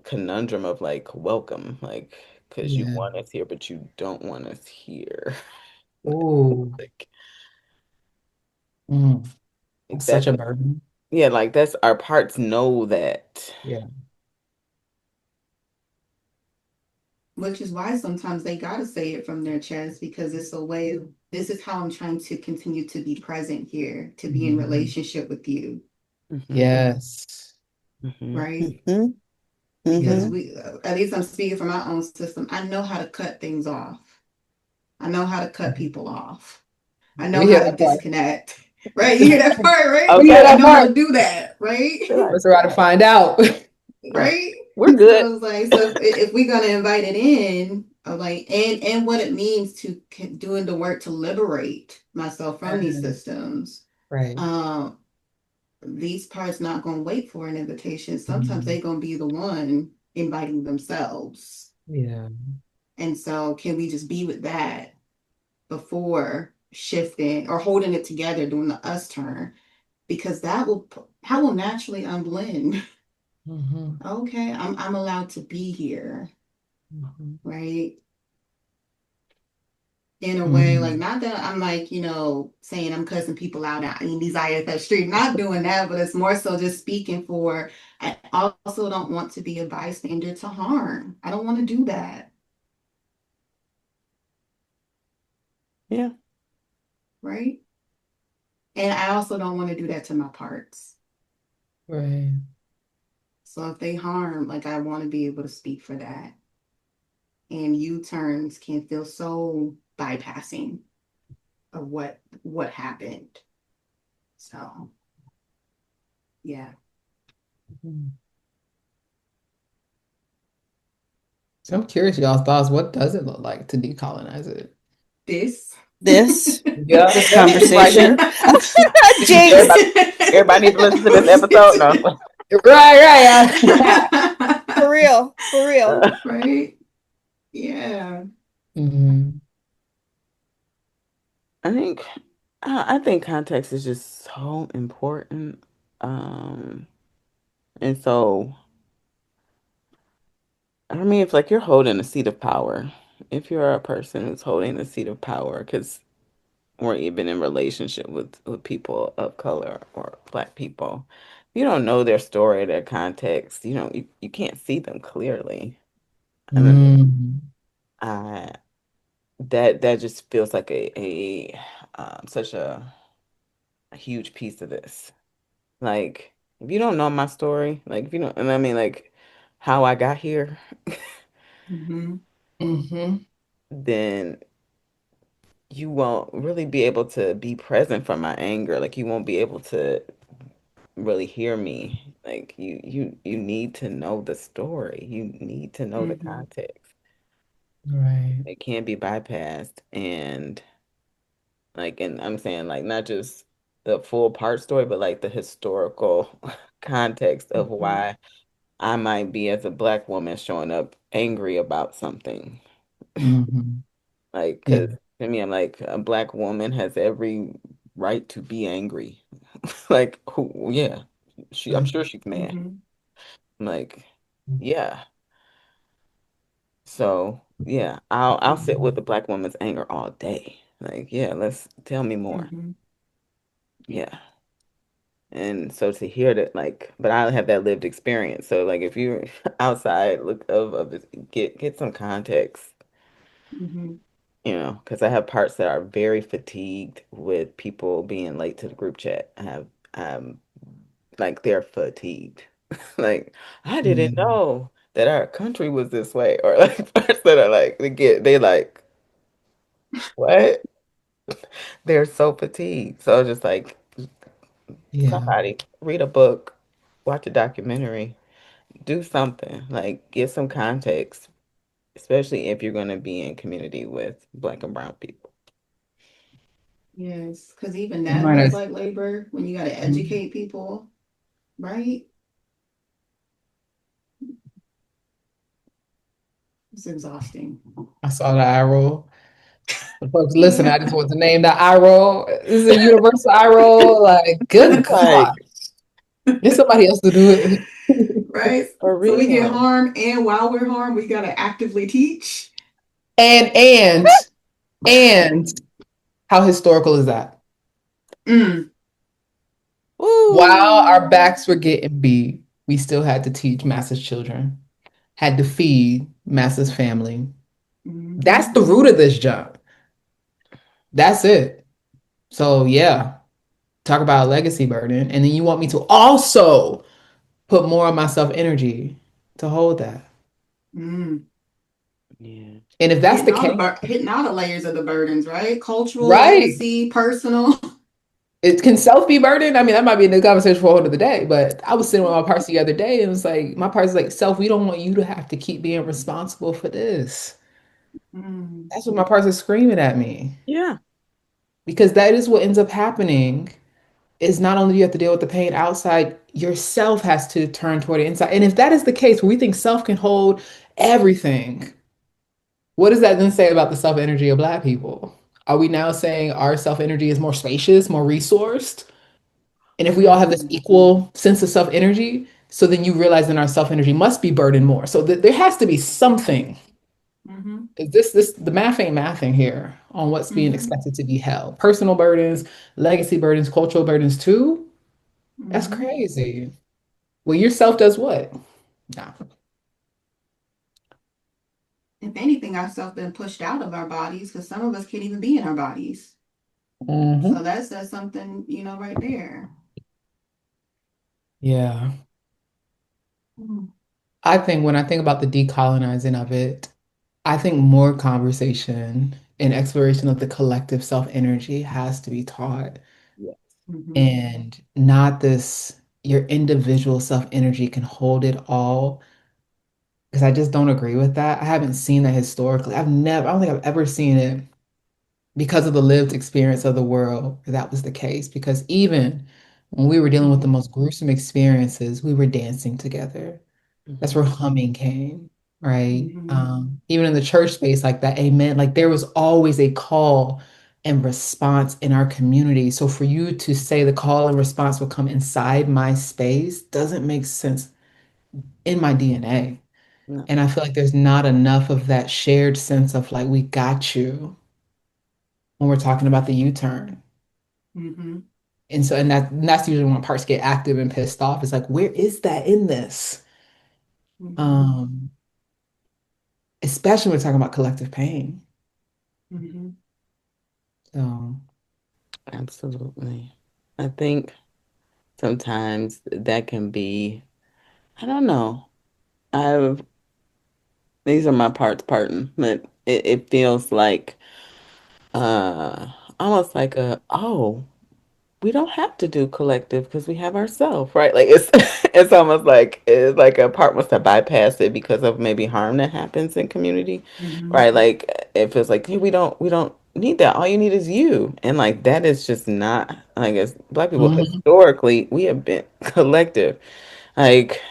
conundrum of like welcome, like, because you Yeah. want us here, but you don't want us here. Oh, Like mm, that's such that's a burden. yeah, like that's our parts know that. Yeah. Which is why sometimes they gotta say it from their chest because it's a way of this is how I'm trying to continue to be present here, to be in Mhm. relationship with you, Hmm. Yes. Hmm. right? Mm-hmm. Because Yeah. Mm-hmm. we, at least I'm speaking for my own system, I know how to cut things off. I know how to cut people off. I know We hear how to that part. disconnect. Right? You hear that part, right? We hear Okay. I that know how part. to do that, right? Be like, Let's try to find out. oh, Right? we're good. So it's like, so if we're gonna invite it in, like, and what it means to doing the work to liberate myself from these Yeah. systems, Right. um, these parts not gonna wait for an invitation. Sometimes Mhm. they gonna be the one inviting themselves. Yeah. And so, can we just be with that before shifting or holding it together, doing the us turn? Because that will naturally unblend. Mhm. Okay, I'm allowed to be here, Mhm. right? In a way, like Mhm. not that I'm like, saying I'm cussing people out in these IFF streets, not doing that, but it's more so just speaking for I also don't want to be a bystander to harm. I don't want to do that, Yeah. right? And I also don't want to do that to my parts. Right. So if they harm, like I want to be able to speak for that. And U-turns can feel so bypassing of what happened. So yeah. Mhm. So I'm curious, y'all's thoughts. What does it look like to decolonize it? This. This Yeah, this Right here. conversation. Everybody, Jinx. everybody needs to listen to this episode. No. right, right. For real. For real. Right? Yeah. Mhm. I think I think context is just so important. And so I mean, if like you're holding a seat of power, if you're a person who's holding a seat of power, because or even in relationship with people of color or Black people, you don't know their story, their context. You can't see them clearly. I don't know. Mhm. I that just feels like a such a huge piece of this. Like, if you don't know my story, like if you don't, and I mean like how I got here, Mm-hmm. Mm-hmm. then you won't really be able to be present for my anger. Like you won't be able to really hear me. Like you need to know the story. You need to know the Mm-hmm. context. Right. It can't be bypassed. And I'm saying like not just the full part story, but like the historical context of Mm-hmm. why I might be as a black woman showing up angry about something. Mm-hmm. Like, Yeah. because to me, I'm like, a black woman has every right to be angry. Like, who, yeah, I'm sure she's mad. Mm-hmm. I'm like, yeah. So, yeah, I'll sit with the black woman's anger all day. Like, yeah, let's tell me more. Mm-hmm. Yeah. And so to hear that, like, but I don't have that lived experience. So, like, if you're outside, look of it, get some context, Mm-hmm. because I have parts that are very fatigued with people being late to the group chat. Um, like they're fatigued. Like, I didn't Mm-hmm. know that our country was this way, or like parts that are like they like what? They're so fatigued. So just like Yeah. somebody read a book, watch a documentary, do something, like get some context, especially if you're going to be in community with black and brown people. Yes, because even You that might feels have. like labor when you got to educate people, right? It's exhausting. I saw the eye roll. The folks listen, Yeah. I just want to name the eye roll. This is a universal eye roll. Like, good God. Like, There's somebody else to do it. Right? for So we get real. harmed, and while we're harmed, we got to actively teach. And and and how historical is that? Mm. While our Woo! backs were getting beat, we still had to teach Master's children, had to feed Master's family. That's Mm-hmm. the root of this junk. That's it. So yeah, talk about a legacy burden. And then you want me to also put more of myself energy to hold that. Mm. Yeah. And if that's the case, Hitting all the layers of the burdens, right? Cultural, right. legacy, personal. It can self be burden. I mean, that might be a new conversation for a whole other day. But I was sitting with my parts the other day, and it was like my parts like self. We don't want you to have to keep being responsible for this. Mm. That's what my parts are screaming at me Yeah. because that is what ends up happening. Is not only do you have to deal with the pain outside, yourself has to turn toward the inside. And if that is the case, where we think self can hold everything, what does that then say about the self energy of Black people? Are we now saying our self energy is more spacious, more resourced? And if we all have this Mm. equal sense of self energy, so then you realize then our self energy must be burdened more. So there has to be something. Mm-hmm. Is this the math ain't mathing here on what's being Mm-hmm. expected to be held? Personal burdens, legacy burdens, cultural burdens too. That's Mm-hmm. crazy. Well, yourself does what? Nah. If anything, ourselves been pushed out of our bodies because some of us can't even be in our bodies. So Hmm. that says something, right there. Yeah. Mm. I think when I think about the decolonizing of it, I think more conversation and exploration of the collective self energy has to be taught. Yeah. Mm-hmm. And not this, your individual self energy can hold it all. Because I just don't agree with that. I haven't seen that historically. I don't think I've ever seen it because of the lived experience of the world, that was the case. Because even when we were dealing with the Mm-hmm. most gruesome experiences, we were dancing together. That's Hmm. where humming came, right? Mm-hmm. Even in the church space, like that, amen. Like there was always a call and response in our community. So for you to say the call and response will come inside my space doesn't make sense in my DNA. No. And I feel like there's not enough of that shared sense of like, we got you when we're talking about the U-turn. Mm-hmm. And that's usually when parts get active and pissed off. It's like, where is that in this? Mm-hmm. Um, Especially when we're talking about collective pain. Mm-hmm. So, Absolutely. I think sometimes that can be, I don't know. I've these are my parts parting, but it feels like uh almost like a oh we don't have to do collective because we have ourselves, right? Like it's it's almost like it's like a part wants to bypass it because of maybe harm that happens in community, Mm-hmm. right? Like it feels like yeah, we don't need that. All you need is you, and like that is just not like as Black people Mhm. historically we have been collective. Like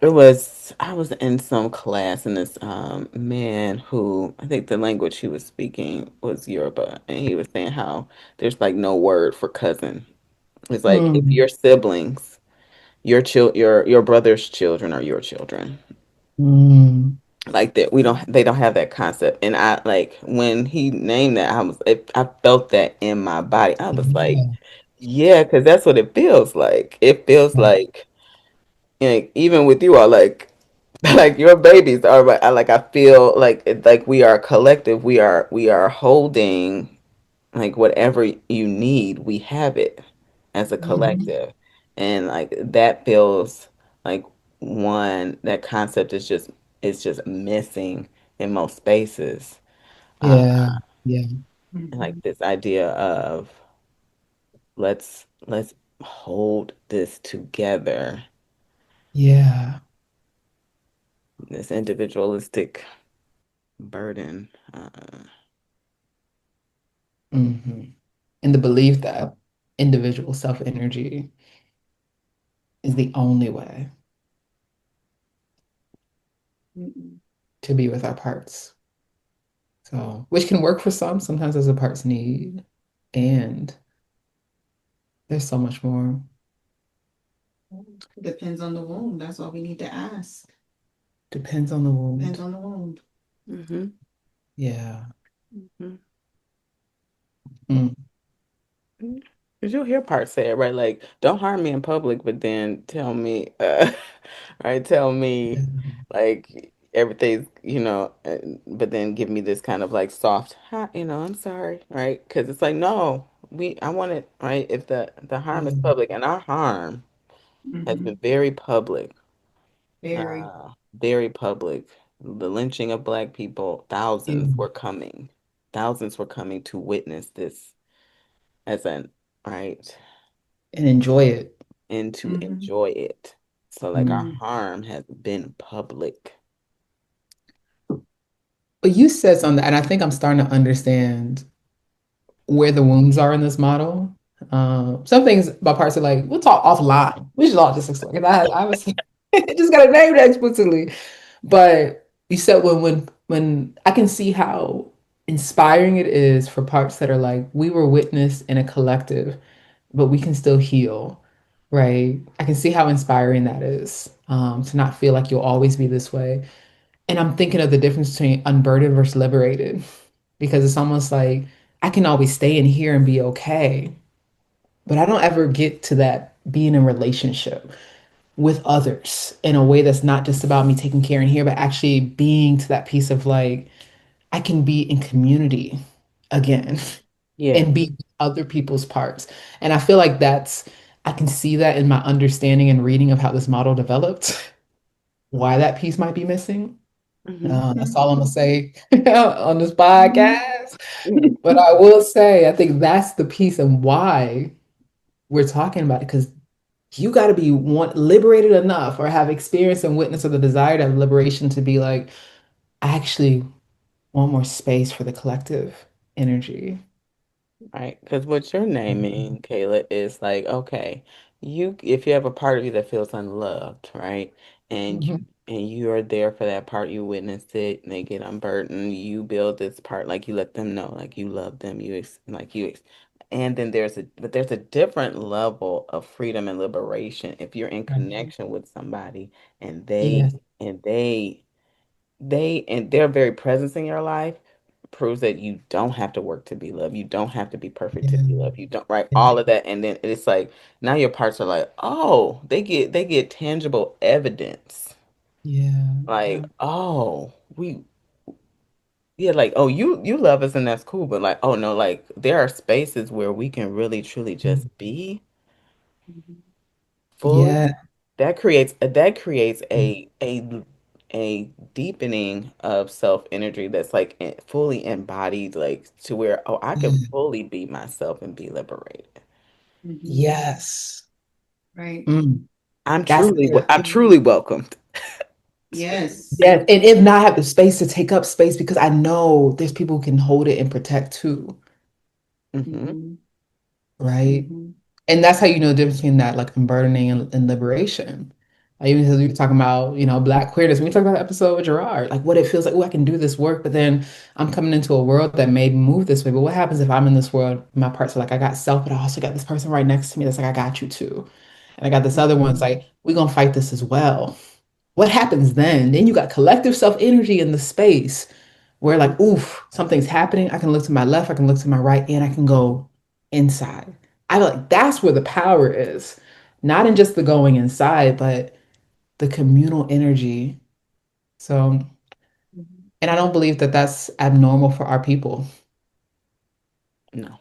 it was I was in some class and this man who I think the language he was speaking was Yoruba and he was saying how there's like no word for cousin. It's like if Mm, your siblings, your brother's children are your children. mm. Like that we don't they don't have that concept. And I like when he named that I felt that in my body. I was like, Yeah. yeah, because that's what it feels like. It feels like even with you all like like your babies are like I feel like like we are a collective. We are holding like whatever you need, we have it as a Mhm. collective. And like that feels like one that concept is just missing in most spaces. Uh Yeah. Yeah. Mm-hmm. like this idea of let's hold this together, Yeah. this individualistic burden. Hmm. And the belief that individual self-energy is the only way Mm-hmm. to be with our parts. So, which can work for some, sometimes there's a parts need. And there's so much more. Depends on the wound. That's all we need to ask. Depends on the Depends wound. on the wound. Mm-hmm. Yeah. Mm-hmm. Mm. Because you'll hear parts say it, right? Like, don't harm me in public, but then tell me, right? Tell me, like, everything's, but then give me this kind of like soft, hi, I'm sorry, right? Because it's like, no, I want it, right? If the harm is Yeah. public, and our harm has Mm-hmm. been very public, Very. very public. The lynching of Black people, Mm. thousands were coming to witness this as an, right? And enjoy it. And to Mm-hmm. enjoy it. So like our Mm. harm has been public. But you said something, and I think I'm starting to understand where the wounds are in this model. Some things my parts are like, we'll talk offline. We should all just explore. 'Cause I was just got to name it explicitly. But you said when I can see how inspiring it is for parts that are like, we were witness in a collective, but we can still heal, right? I can see how inspiring that is, to not feel like you'll always be this way. And I'm thinking of the difference between unburdened versus liberated, because it's almost like I can always stay in here and be okay, but I don't ever get to that being in relationship with others in a way that's not just about me taking care in here, but actually being to that piece of like, I can be in community again Yeah. and be with other people's parts. And I feel like I can see that in my understanding and reading of how this model developed, why that piece might be missing. Hmm. That's Mm-hmm. all I'm gonna say on this Mm-hmm. podcast. But I will say, I think that's the piece and why we're talking about it, because you got to be liberated enough or have experience and witness of the desire to have liberation to be like, I actually want more space for the collective energy. Right. Because what you're Mhm. naming, Kayla, is like, okay, if you have a part of you that feels unloved, right? And Mhm. you are there for that part, you witness it, and they get unburdened, you build this part, like you let them know, like you love them, and then there's a different level of freedom and liberation if you're in Right. connection with somebody and Yes. and their very presence in your life proves that you don't have to work to be loved. You don't have to be perfect to Yeah. be loved. You don't, right? Yeah. All of that. And then it's like now your parts are like, oh, they get tangible evidence. Yeah. Like, oh, yeah, like, oh, you love us and that's cool, but like, oh no, like there are spaces where we can really truly just be fully. Yeah. that creates a deepening of self energy that's like fully embodied, like to where, oh, I can Mm. fully be myself and be liberated. Hmm. Yes. Right. Mm. I'm That's truly it. I'm truly welcomed. Yes. Yes. And if not, have the space to take up space because I know there's people who can hold it and protect too, Hmm. Hmm. right? Hmm. And that's how you know the difference between that like unburdening and liberation. Like, even as we were talking about, Black queerness, when we talked about the episode with Gerard, like what it feels like, oh, I can do this work, but then I'm coming into a world that may move this way. But what happens if I'm in this world, my parts are like, I got self, but I also got this person right next to me that's like, I got you too. And I got this other one, it's like, we're gonna fight this as well. What happens then? Then you got collective self energy in the space where like, oof, something's happening. I can look to my left, I can look to my right, and I can go inside. I feel like that's where the power is. Not in just the going inside, but the communal energy. So, and I don't believe that that's abnormal for our people. No,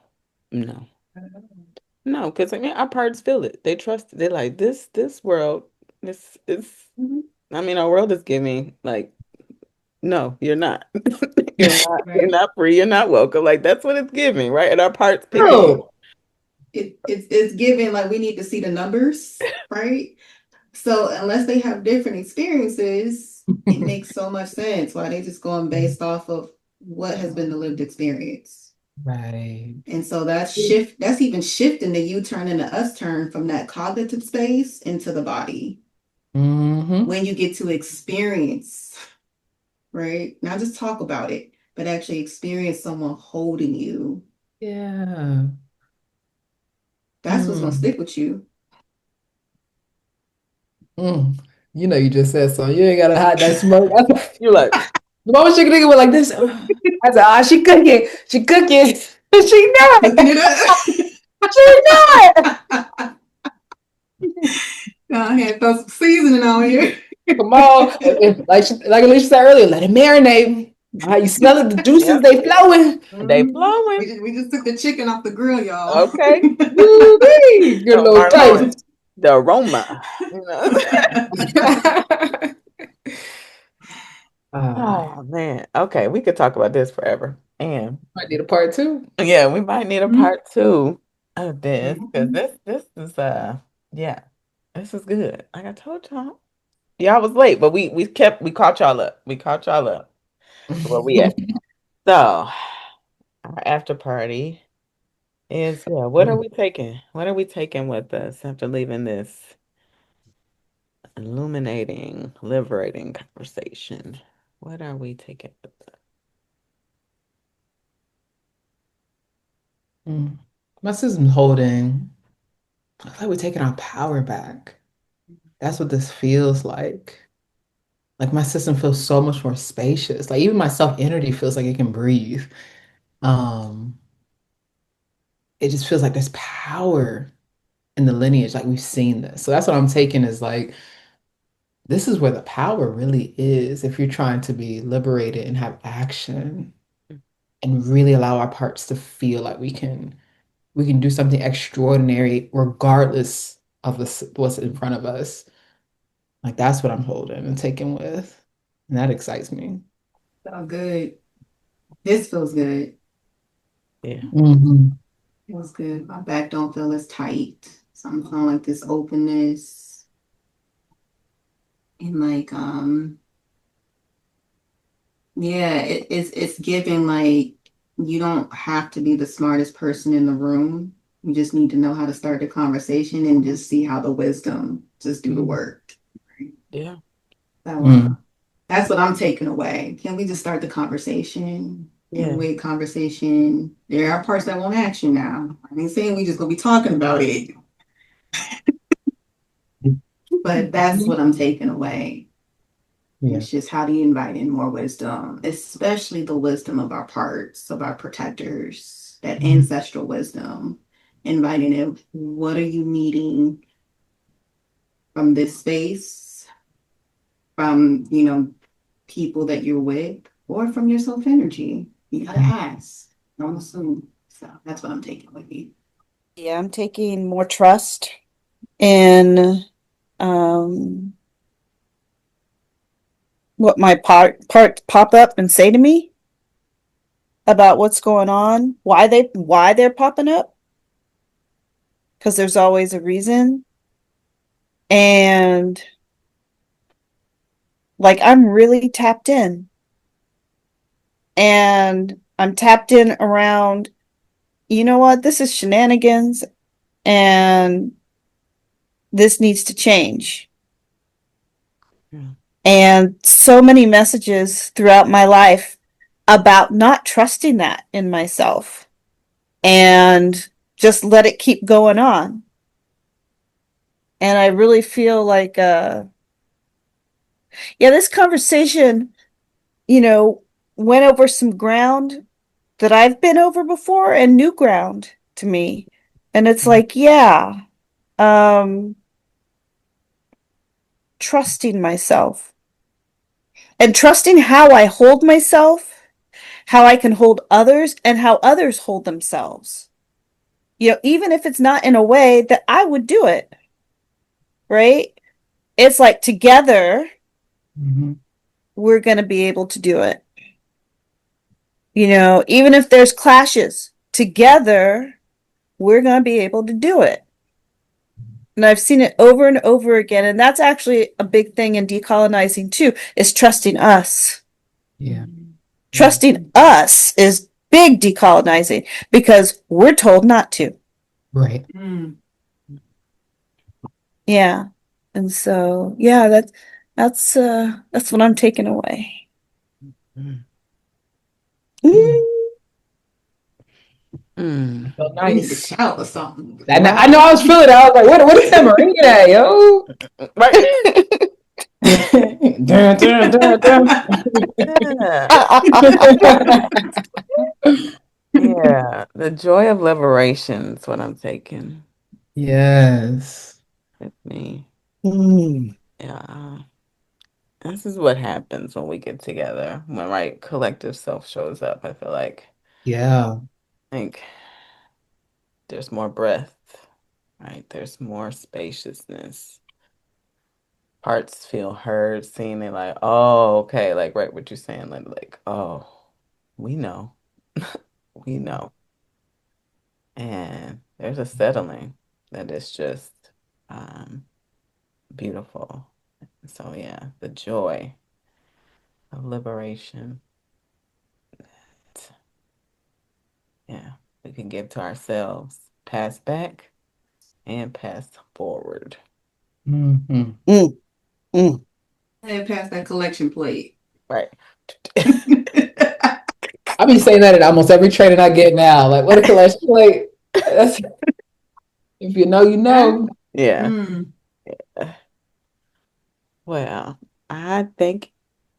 no, no, because I mean our parts feel it. They trust it. They're like, this world, this is, I mean, our world is giving like, no, you're not. You're Right. not free, you're not welcome. Like that's what it's giving, right? And our parts pick it up. Oh, It's given like we need to see the numbers, right? So unless they have different experiences, it makes so much sense why they just going based off of what has been the lived experience. right. And so that's even shifting the you turn into us turn from that cognitive space into the body Hmm. when you get to experience, right? Not just talk about it, but actually experience someone holding you. Yeah. That's what's gonna Mm. stick with you. Mm. You just said so. You ain't gotta hide that smoke. You're like, The moment she nigga went like this, I said, ah, she cooking. She cooking. She not. Cooking it She not. up. I had throw some seasoning on here. Come on. Like Alicia said earlier, let it marinate. How you smell it? The juices, yep, they flowing. they Mhm. flowing. We just took the chicken off the grill, y'all. Okay. Woo-wee. Good Oh, little Marlon, taste. the aroma, you know. Ah, Oh man. Okay, we could talk about this forever. And might need a part two. yeah, we might need a Mhm. part two of this because Mhm. this is yeah, this is good. Like I told y'all. Y'all was late, but we caught y'all up. We caught y'all up to where we at. So our after party is, yeah, what are we taking? What are we taking with us after leaving this illuminating, liberating conversation? What are we taking with us? Mm. My system's holding. I feel like we're taking our power back. That's what this feels like. Like my system feels so much more spacious. Like even my self energy feels like it can breathe. Um, it just feels like there's power in the lineage. Like we've seen this. So that's what I'm taking is like this is where the power really is if you're trying to be liberated and have action and really allow our parts to feel like we can do something extraordinary regardless of what's in front of us. Like that's what I'm holding and taking with. And that excites me. So good. This feels good. Yeah. Hmm. Feels good. My back don't feel as tight. So I'm feeling like this openness and like yeah, it's giving like you don't have to be the smartest person in the room. You just need to know how to start the conversation and just see how the wisdom just do the work. Right? Yeah. So Mm. that's what I'm taking away. Can we just start the conversation? And Yeah. with conversation, there are parts that want action now. I ain't saying we just gonna be talking about it, but that's what I'm taking away. Yeah. It's just how do you invite in more wisdom, especially the wisdom of our parts, of our protectors, that Mhm. ancestral wisdom. Inviting in, what are you needing from this space, from, people that you're with, or from your self energy? You gotta ask. Don't assume. So that's what I'm taking with you. Yeah, I'm taking more trust in um, what my parts pop up and say to me about what's going on, why they're popping up, because there's always a reason. And like I'm really tapped in, and I'm tapped in around, you know what, this is shenanigans, and this needs to change. Yeah. And so many messages throughout my life about not trusting that in myself and just let it keep going on. And I really feel like, yeah, this conversation, you know, went over some ground that I've been over before and new ground to me. And it's like, yeah, um, trusting myself and trusting how I hold myself, how I can hold others, and how others hold themselves. You know, even if it's not in a way that I would do it, right? It's like together, Mhm. we're going to be able to do it. You know, even if there's clashes, together, we're going to be able to do it. And I've seen it over and over again. And that's actually a big thing in decolonizing too, is trusting us. Yeah. Yeah. Trusting us is big decolonizing because we're told not to. Right. Mm. Yeah. And so, yeah, that's what I'm taking away. Mm. Mm. Mm. Mm. So You need to nice. shout or something. I know I was feeling it. I was like, what is that Marine at, yo? Right. Dun, dun, dun, dun. Yeah. Yeah. The joy of liberation is what I'm taking Yes. with me. Mm. Yeah. This is what happens when we get together, when right collective self shows up. I feel like Yeah. I think there's more breath, right? There's more spaciousness. Parts feel heard, seen. They like, oh, okay, like right what you're saying, like, oh, we know. We know. And there's a settling that is just um beautiful. So yeah, the joy of liberation. Yeah, we can give to ourselves, pass back and pass forward. Hmm. Mm. Mm. And pass that collection plate. Right. I be saying that in almost every training I get now. Like, what a collection plate. That's, if you know, you Huh? know. Yeah. Mm. Well, I thank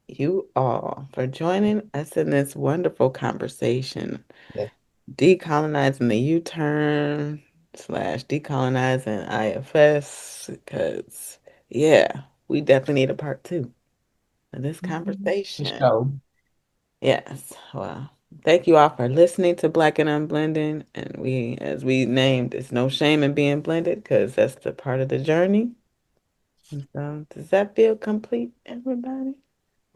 you all for joining us in this wonderful conversation, Yeah. decolonizing the U-turn slash decolonizing IFS, because yeah, we definitely need a part two of this For conversation. sure. Yes. Well, thank you all for listening to Black and Unblending. And we, as we named, it's no shame in being blended because that's the part of the journey. And so, does that feel complete, everybody?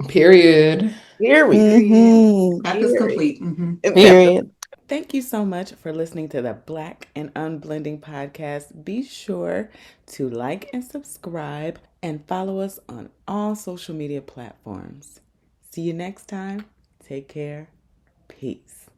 Period. Here we Period. Hmm. That is Period. complete. Hmm. Period. Thank you so much for listening to the Black and Unblending podcast. Be sure to like and subscribe and follow us on all social media platforms. See you next time. Take care. Peace.